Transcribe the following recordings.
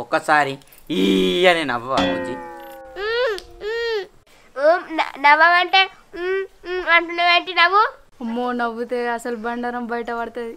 ఒక్కసారి ఈ అని నవ్వ బుజ్జి. నవ్వమంటే అంటున్నావేంటి నవ్వు? అమ్మో నవ్వుతే అసలు బండారం బయట పడుతుంది.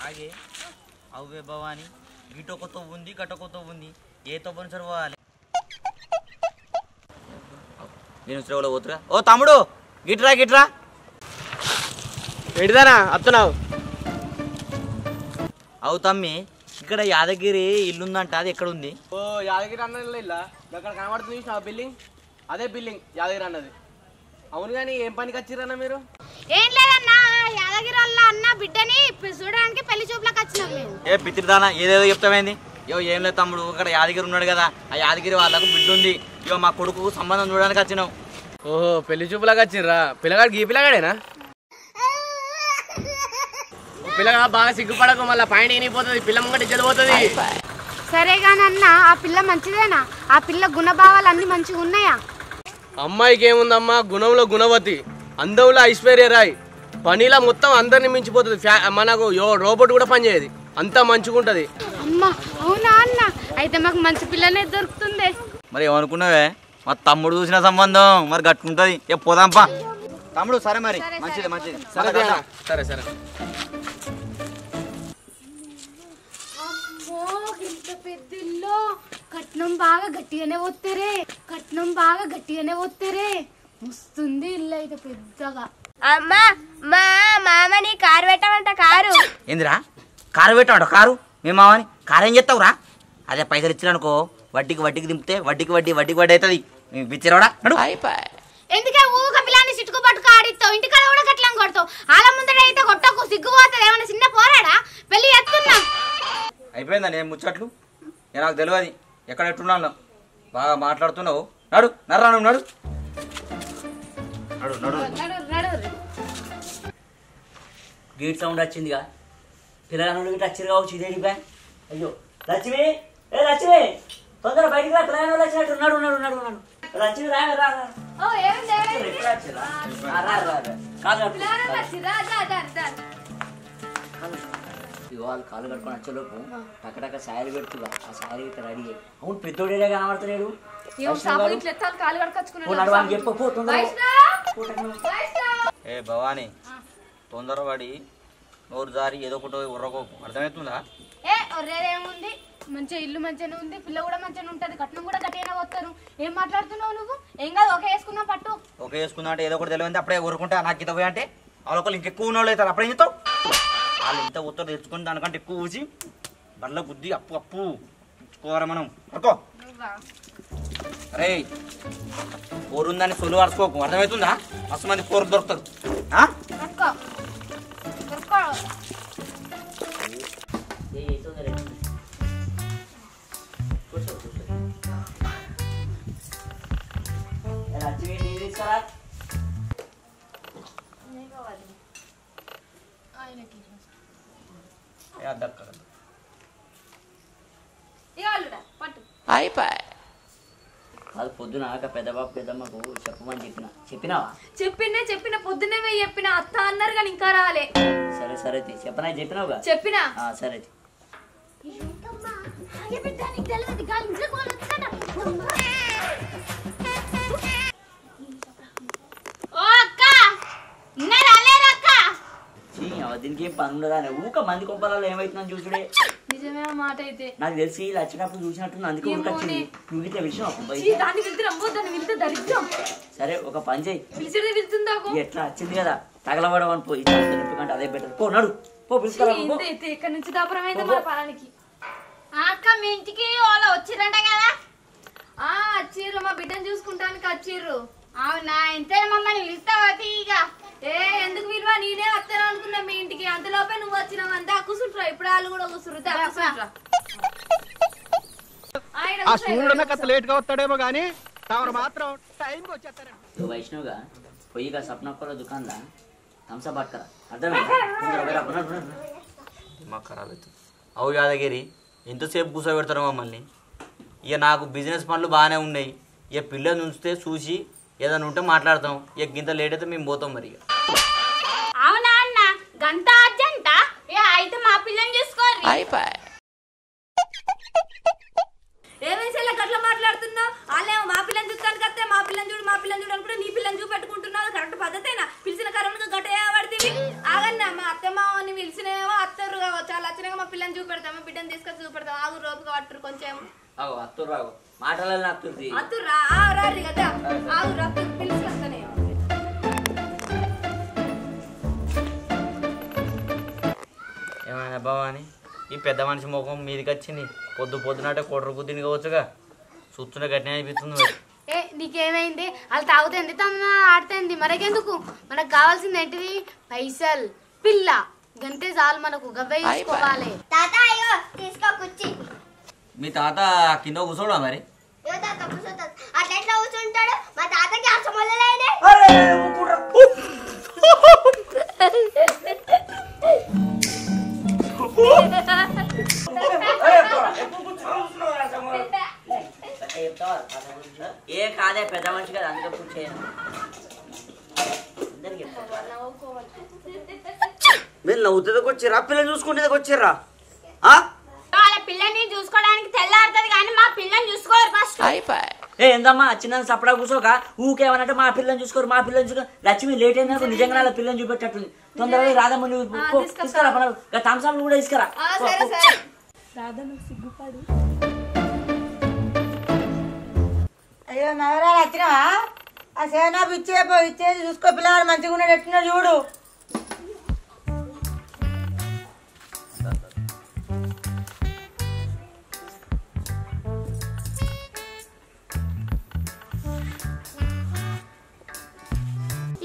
ఆగే అవే భవాని గిటొకతో ఉంది గటొకతో ఉంది ఏ తవ్వని సరిపోవాలి నేను శ్రవలో పోతురా. ఓ తమ్ముడు గిట్రా గిట్రా ఎడిదానా అత్తనావు? అవు తమ్మి ఇక్కడ యాదగిరి ఇల్లుందంట, అది ఎక్కడ ఉంది? ఓ యాదగిరి అన్న ఇల్లా అక్కడ కనబడుతుంది చూసిన బిల్డింగ్, అదే బిల్డింగ్ యాదగిరి అన్నది. అవును కానీ ఏం పనికి వచ్చిరన్న మీరు? ఏం లేదన్నా, యాదగిరి వాళ్ళ అన్న బిడ్డని చూడడానికి పెళ్లి చూపులకు వచ్చినాం మేము. ఏ పిత్రిదానా ఏదేదో చెప్తామైంది. ఇయో ఏం లేదు తమ్ముడు, ఇక్కడ యాదగిరి ఉన్నాడు కదా, ఆ యాదగిరి వాళ్ళకు బిడ్డ ఉంది. ఇయో మా కొడుకు సంబంధం చూడడానికి వచ్చినావు. ఓహో పెళ్లి చూపులాగా వచ్చిర్రా? పిల్లగాడికి ఈ పిల్లగాడేనా? పిల్లగా బాగా సిగ్గుపడకు, మళ్ళీ పైన ఏనిపోతుంది, పిల్ల ముంగటి చదిపోతుంది. సరేగానన్న ఆ పిల్ల మంచిదేనా? ఆ పిల్ల గుణభావాలు అన్ని మంచిగా ఉన్నాయా? అమ్మాయికి ఏముందమ్మా, గుణంలో గుణవతి, అందంలో ఐశ్వర్యరాయ్, పనిలా మొత్తం అందరిని మించిపోతుంది. మనకు రోబోట్ కూడా పనిచేయదు, అంతా మంచిగుంటది. అమ్మా అవునా అన్న, అయితే మాకు మంచి పిల్లనే దొరుకుతుంది. మరి ఏమనుకున్నావే, మా తమ్ముడు చూసిన సంబంధం మరి గట్టుకుంటది. ఏ పోదాంపా తమ్ముడు. సరే మరి మంచిది మంచిది. సరే సరే సరే. పెద్దిల్లో కట్నం బాగా గట్టిగానే వస్తారే, కట్నం బాగా గట్టిగానే వస్తారే. వస్తుంది ఇల్లు అయితే పెద్దగా. అమ్మా మా మామని కారు పెట్టమంట. కారు ఏందిరా కారు పెట్టాడు? కారు మీ మామని కారు ఏం చేస్తావురా? అదే పైసలు ఇచ్చిననుకో వడ్డీకి దింపితే వడ్డీకి వడ్డీ అవుతుంది. పిచ్చిరాడా ఎందుకే ఊక పిల్లాన్ని సిట్టుకు పట్టుకు ఆడిస్తావు, ఇంటికాడ కూడా కట్లం కొడతావు. ఆల ముందర అయితే కొట్టకు, సిగ్గుపోతుంది. ఏమన్నా చిన్న పోరాడా? పెళ్లి ఎత్తున్నాం. అయిపోయిందా నేను ముచ్చట్లు? నాకు తెలియదు ఎక్కడ ఎట్టున్నాను. బాగా మాట్లాడుతున్నావు. నడు నర్రా నువ్వు నడు నడు నడు. గేట్ సౌండ్ వచ్చిందిగా, పిల్లగాళ్ళు గిట్ట వచ్చిరు కావచ్చు. ఇదేడిపా అయ్యో లక్ష్మి, ఏ లక్ష్మి తొందర బయటికి రా, పిల్లగాళ్ళు వచ్చినట్టు. నడు నడు నడు నడు లక్ష్మి రా రా రా. వాళ్ళు కాలు కట్టుకొని వచ్చేలోపు టక్కటక్క శారీ పెడుతుగా, ఆ శారీ అయితే రెడీ అయ్యి. అవును పెద్దోడేగా కనబడతలేడు. ఏ భవాని తొందరపడి నోరు జారి ఏదో ఒకటి ఉర్రకోపు, అర్థమవుతుందా? ఏముంది, మంచిగా ఇల్లు మంచిగానే ఉంది, పిల్ల కూడా మంచిగా ఉంటది, కట్నం కూడా గట్టిగానే వస్తారు. ఏం మాట్లాడుతున్నావు నువ్వు? ఏం కాదు, ఒకే వేసుకున్నావు పట్టు. ఒకే వేసుకున్నా అంటే ఏదో ఒకటి తెలియదు. అప్పుడే ఊరుకుంటా నాకు ఇంత పోయి అంటే వాళ్ళొకళ్ళు ఇంకెక్కువ ఉన్న వాళ్ళు అవుతారు. అప్పుడేం చెప్తావు? వాళ్ళు ఇంత ఉత్తరం తెచ్చుకుని దానికంటే ఎక్కువ ఊసి బల్ల బుద్ధి అప్పు తెచ్చుకోవాలి మనం. పడుకో అరే, కూరుందని సొలు అరుచుకోకు, అర్థమవుతుందా? మస్తు మంది కూర దొరుకుతారు. అది పొద్దున పెద్ద బాబు పెద్దమ్మకు చెప్పమని చెప్పినావా? చెప్పిన పొద్దునే చెప్పిన అత్త అన్నారు కానీ ఇంకా రాలే. సరే సరే చెప్పనా? చెప్పినావుగా? చెప్పినా. సరే దీనికి ఏం పని ఉండదా? ఊక మంది కొంపలలో ఏమైతుందని చూసుడే. నిజమే మాట అయితే. నాకు తెలిసి ఇలా వచ్చినప్పుడు చూసినట్టు అందుకే ఊరికొచ్చింది. నువ్వు ఇట్లా విషయం సరే ఒక పని చేయి, ఎట్లా వచ్చింది కదా తగలబడవు అని పోయి ఎందుకంటే అదే బెటర్. పో నడు పో, ఇక్కడ నుంచి దాపరమైంది మన పొలానికి. అక్క మీ ఇంటికి వాళ్ళు వచ్చిరంట కదా? వచ్చిర్రు, మా బిడ్డను చూసుకుంటానికి వచ్చిర్రు. అవునా? ఇంతే మమ్మల్ని పిలుస్తావా? ఇక ఎందుకు విలువ, నేనే వస్తాను అనుకున్నా మీ ఇంటికి. అంతలోపే నువ్వు వచ్చినావు. అంతా కూర్చుంటారా? ఇప్పుడు వాళ్ళు కూడా కూర్చుంటారు. లేట్ గా వస్తాడేమో గానీ మాత్రం టైంకి వచ్చేస్తారండి. వైష్ణవ్గా పొయ్యిగా సప్నక్కల దుకాణంలో థమ్స పట్టుకరా, అర్థమైంది? మాకు ఖరాబ్ అవుతుంది. అవు యాదగిరి ఎంతసేపు కూర్చోబెడతారు మమ్మల్ని? ఇక నాకు బిజినెస్ పనులు బాగానే ఉన్నాయి. ఇక పిల్లలు ఉంచితే చూసి ఏదైనా ఉంటే మాట్లాడతాం. ఇక గింత లేట్ అయితే మేము పోతాం. మరి అవునా అన్న, ఏమైనా గట్లా మాట్లాడుతున్నావు? వాళ్ళేమో మా పిల్లని చూస్తాను కత్తే మా పిల్లని చూడు అనుకుంటే నీ పిల్లని చూపెట్టుకుంటున్నావు. కరెక్ట్ పద్ధతేనా? పిలిచిన కరోనా గట్ట పడుతుంది. ఆగన్నా మా అత్తమ్మని పిలిచినేమో అత్తరు కావచ్చు. వాళ్ళు వచ్చినాక మా పిల్లని చూపెడతాము, బిడ్డను తీసుకొచ్చి చూపెడతాం. ఆగు రోపుగా పట్టరు కొంచెం అత్తుర్రా రారి కదా. ఆగు రప్పు పిలిచి వస్తానే. ఏమైనా బావాని ఈ పెద్ద మనిషి ముఖం మీదకి వచ్చింది. పొద్దునాటే కోటరు బుద్ధిని కావచ్చుగా. చూస్తుంటే గట్టినే అనిపిస్తుంది. ఏ నీకేమైంది? వాళ్ళు తాగుతే ఎంత ఆడుతుంది మనకెందుకు? మనకు కావాల్సింది ఏంటిది? పైసలు, పిల్ల, గంతే చాలు మనకు. గవ్వే తీసుకోవాలి. తీసుకో కుర్చీ. మీ తాత కింద కూర్చోడా మరి? అట్లా కూర్చుంటాడు. మా తాతకి అసమలేదే. ఏ కాదే పెద్ద మనిషి కదా అందుకే కూర్చోను. మీరు నవ్వుతుందికి వచ్చిర్రా పిల్లని చూసుకుంటే వచ్చిర్రా? వాళ్ళ పిల్లని చూసుకోవడానికి తెల్లారుతుంది కానీ మా పిల్లని చూసుకోరు ఫస్ట్. ఏందమ్మా చిన్న సపడా కూర్చోక ఊకేమనంటే మా పిల్లని చూసుకోరు మా పిల్లని చూసుకో. లక్ష్మి లేట్ అయినా నిజంగా నా పిల్లని చూపెట్టట్టుంది. తొందరగా రాదమ్మ నువ్వు తీసుకురా. థమ్స్అప్ కూడా తీసుకురా. అయ్యో నవరాలు వచ్చినావా? ఆ సేనాపు ఇచ్చేది చూసుకో. పిల్లవాడు మంచిగా ఉన్నాడు ఎట్టున్నాడు చూడు.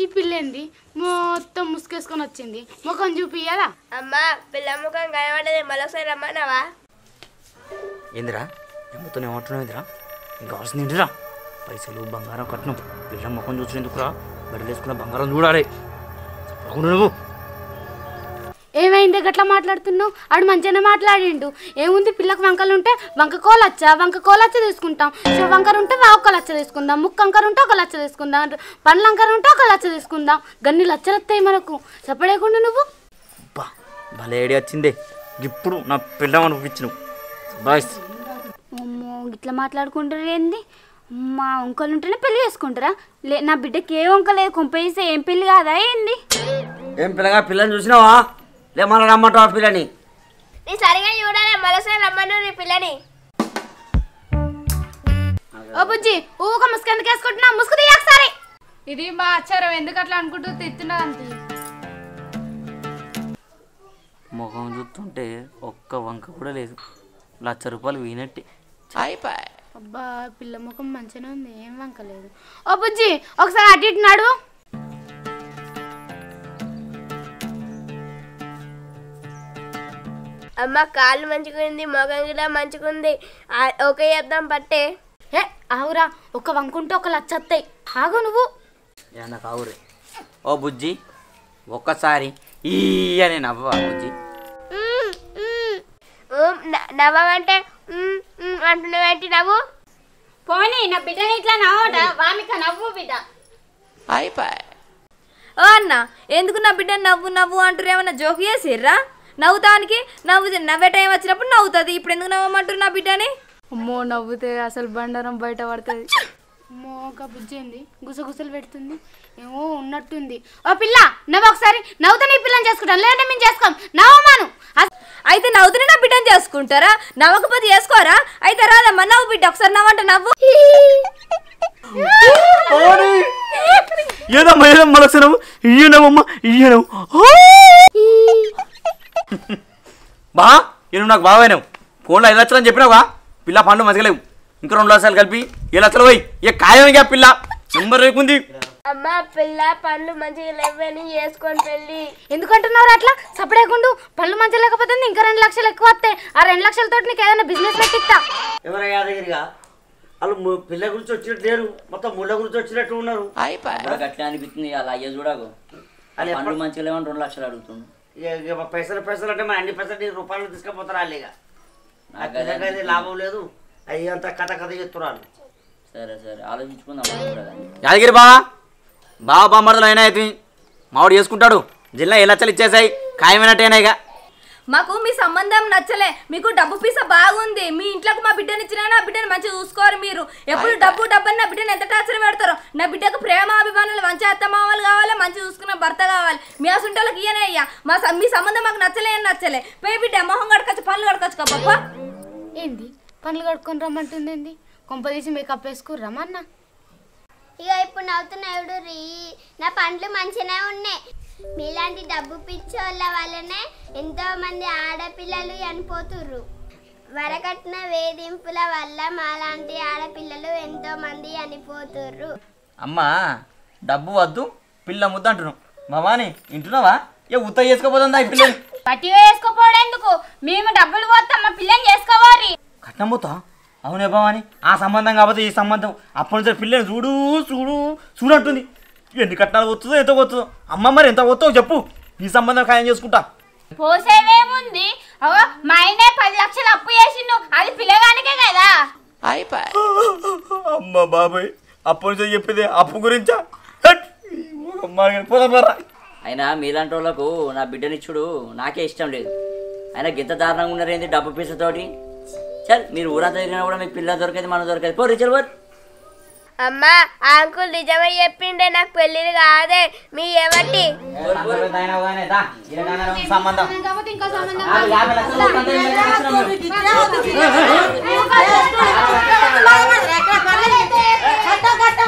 ఈ పిల్లేంది మొత్తం ముసుకేసుకొని వచ్చింది? ముఖం చూపియ్యదా? అమ్మా పిల్ల ముఖం కనబడేది. మరోసారి రమ్మన్నావా? ఏందిరా ఎంబతో ఏమంటున్నావు? ఏందిరా ఇంకా కావాల్సింది ఏంటిరా? పైసలు, బంగారం, కట్నం. పిల్ల ముఖం చూసినందుకురా బడిలు వేసుకున్న బంగారం చూడాలి. నువ్వు ఏమైంది గట్లా మాట్లాడుతున్నావు? ఆడు మంచిగానే మాట్లాడిండు. ఏముంది? పిల్లకు వంకలు ఉంటే వంక కోలచ్చ తీసుకుంటాం. వంకర ఉంటే ఒక లచ్చ తీసుకుందాం. ముక్కంకర ఉంటే ఒక లచ్చ తీసుకుందాం. పండ్లంకర ఉంటే ఒక లచ్చ తీసుకుందాం. గన్ని లచ్చలు వస్తాయి మనకు. చెప్పలేకుండా నువ్వు భలే ఐడియా వచ్చిందే. ఇప్పుడు నా పిల్ల మనకు ఇచ్చినావు. బాయ్స్ అమ్మో ఇట్లా మాట్లాడుకుంటారు ఏంది? మా వంకలు ఉంటేనే పెళ్లి చేసుకుంటారా? నా బిడ్డకి ఏ వంక లేదు. కొంపేస్తే ఏం పెళ్లి కాదా ఏంది? ఏం పిల్లగా పిల్లని చూసినావా? లేమన్నా రమ్మంటావా పిల్లని? నీ సరిగా చూడాలి. మరోసారి రమ్మను నీ పిల్లని. ఓ బుజ్జి ఊక ముసుగు ఎందుకు వేసుకుంటున్నా? ముసుగు తీయకసారి. ఇది మా ఆచారం. ఎందుకు అట్లా అనుకుంటూ తిత్తున్నది అంతే. ముఖం చూస్తుంటే ఒక్క వంక కూడా లేదు. ₹1,00,000 వీనట్టే. అబ్బా పిల్ల ముఖం మంచిగానే ఉంది. ఏం వంక లేదు. ఓ బుజ్జి ఒకసారి అటు ఇటు నాడు. అమ్మ కాళ్ళు మంచిగుంది, మొగం కూడా మంచిగుంది. ఓకే చెప్దాం పట్టే. ఏ ఆవురా, ఒక వంకుంటే ఒక లచ్చ వస్తాయి. ఆగు నువ్వు. ఏమన్నా కావురే. ఓ బుజ్జి ఒక్కసారి ఈ అని నవ్వా బుజ్జి? నవ్వమంటే అంటున్నావేంటి? నవ్వు పోనీ నా బిడ్డని ఇట్లా నవ్వట. వామిక నవ్వు బిడ్డ. ఓ అన్న ఎందుకు నా బిడ్డ నవ్వు అంటారు? ఏమన్నా జోక్ చేసిర్రా? నవ్వుతానికి నవ్వే టైం వచ్చినప్పుడు నవ్వుతుంది. ఇప్పుడు ఎందుకు నవ్వమంటారు నా బిడ్డని? అమ్మో నవ్వుతే అసలు బండారం బయట పడుతుంది. అమ్మో ఒక బుజ్జి ఏంది గుసగుసలు పెడుతుంది? ఏమో ఉన్నట్టుంది. ఓ పిల్ల నవ్వు ఒకసారి. నవ్వుతా నీ పిల్లని చేసుకుంటాను, లేదంటే మేము చేసుకోం. నవ్వమాను. అయితే నవ్వుతూనే నా బిడ్డని చేసుకుంటారా? నవ్వకపోతే చేసుకోరా? అయితే రాదమ్మా నవ్వు బిడ్డ. ఒకసారి నవ్వంట నవ్వు. ఏదమ్మా ఏదమ్మా లక్షణం? ఇయ్యనమ్మా ఇయ్యను. బా నేను నాకు బాగాను ఫోన్లో 5 లక్షలు అని చెప్పినావుగా. పిల్ల పండ్లు మంచిగా ఇంకా 2 లక్షలు కలిపి 7 లక్షలు పోయి ఇక ఖాయం పిల్ల నెంబర్ రేకుంది. అమ్మ పిల్ల పండ్లు మంచిగా లేవని చేసుకొని పెళ్ళి. ఎందుకంటున్నారు అట్లా? సపడేకుండు. పళ్ళు మంచిగా లేకపోతే ఇంకా 2 లక్షలు ఎక్కువ వస్తాయి. ఆ 2 లక్షలతో నీకు ఏదైనా బిజినెస్ పెట్టిస్తా. ఎవరైనా యాదగిరిగా వాళ్ళు పిల్ల గురించి వచ్చినట్టు లేరు, మొత్తం ముళ్ళ గురించి వచ్చినట్టు ఉన్నారు. అట్లా అనిపిస్తుంది. అలా అయ్యే చూడకు. అది పండ్లు మంచిగా లేవని 2 లక్షలు అడుగుతుంది. పైసలు అంటే మన అన్ని పైసలు రూపాయలు తీసుకుపోతారు వాళ్ళేగా. లాభం లేదు. అవి అంతా కథ చెప్తున్నారు. సరే సరే ఆలోచించుకుందాం. యాదగిరి బావ బామ్మర్దలు అయినా అయితే మావాడు చేసుకుంటాడు. జిల్లా 7 లక్షలు ఇచ్చేసాయి ఖాయమైనట్టేనా? ఇక మాకు మీ సంబంధం నచ్చలే, మీకు డబ్బు పీస బాగుంది, మీ ఇంట్లోకి మా బిడ్డని ఇచ్చినా నా బిడ్డని మంచిగా చూసుకోరు మీరు. ఎప్పుడు డబ్బు డబ్బు అని నా బిడ్డని ఎంత టార్చర్ పెడతారో. నా బిడ్డకు ప్రేమ అభిమానులు మంచి అత్తమామలు కావాలి, మంచి చూసుకున్న భర్త కావాలి. మీ అసుంటోళ్ళకి ఇయనే అయ్యా. మీ సంబంధం మాకు నచ్చలే అని నచ్చలే. పోయి బిడ్డ మొహం కడకొచ్చు, పనులు కడకొచ్చు కదా. ఏంది పనులు కడుక్కొని రమ్మంటుంది? ఏంది కొంపదీసి మేకప్ వేసుకుర్రమ్మన్న? ఇక ఇప్పుడు నవ్వుతున్నాడు రీ, నా పండ్లు మంచిగానే ఉన్నాయి. మీలాంటి డబ్బు పిచ్చోళ్ళ వల్లనే ఎంతో మంది ఆడపిల్లలు చనిపోతుర్రు. వరకట్న వేధింపుల వల్ల మాలాంటి ఆడపిల్లలు ఎంతో మంది చనిపోతుర్రు. అమ్మా డబ్బు వద్దు పిల్ల ముద్దు అంటున్నావు మావాని వింటున్నావా? ఏ ఉత్త చేసుకోపోతుందా ఈ పిల్లని? పట్టిగా వేసుకోపోవడం ఎందుకు? మేము డబ్బులు పోతాం, మా పిల్లని చేసుకోవాలి. కట్నం పోతా? అవునే బావని ఆ సంబంధం కాకపోతే ఈ సంబంధం. అప్పటి నుంచి పిల్లని చూడు చూడు చూడంటుంది. ఎన్ని కట్నాలు పోతుందో ఎంత పోతుందో. అమ్మ మరి ఎంత పోతావు చెప్పు, ఈ సంబంధం ఖాయం చేసుకుంటా. పోసేదేముంది? మా ఆయనే 10 లక్షలు అప్పు చేసిండు, అది పిల్లగానికే కదా. అమ్మ బాబాయ్ అప్పటి నుంచి చెప్పేది అప్పు గురించా? పోదా. అయినా మీలాంటి వాళ్ళకు నా బిడ్డనిచ్చుడు నాకే ఇష్టం లేదు. అయినా గింత దారుణంగా ఉన్నారేంది డబ్బు పీసతోటి? చల్ మీరు ఊరంతా తిరిగినా కూడా మీకు పిల్ల దొరకదు, మనం దొరకదు. పో రిచల్ పోరు. అమ్మా ఆ అంకుల్ నిజమే చెప్పిండే, నాకు పెళ్ళిళ్ళు కాదే. మీ ఎవటి సంబంధం ఇంకో సంబంధం కట్ట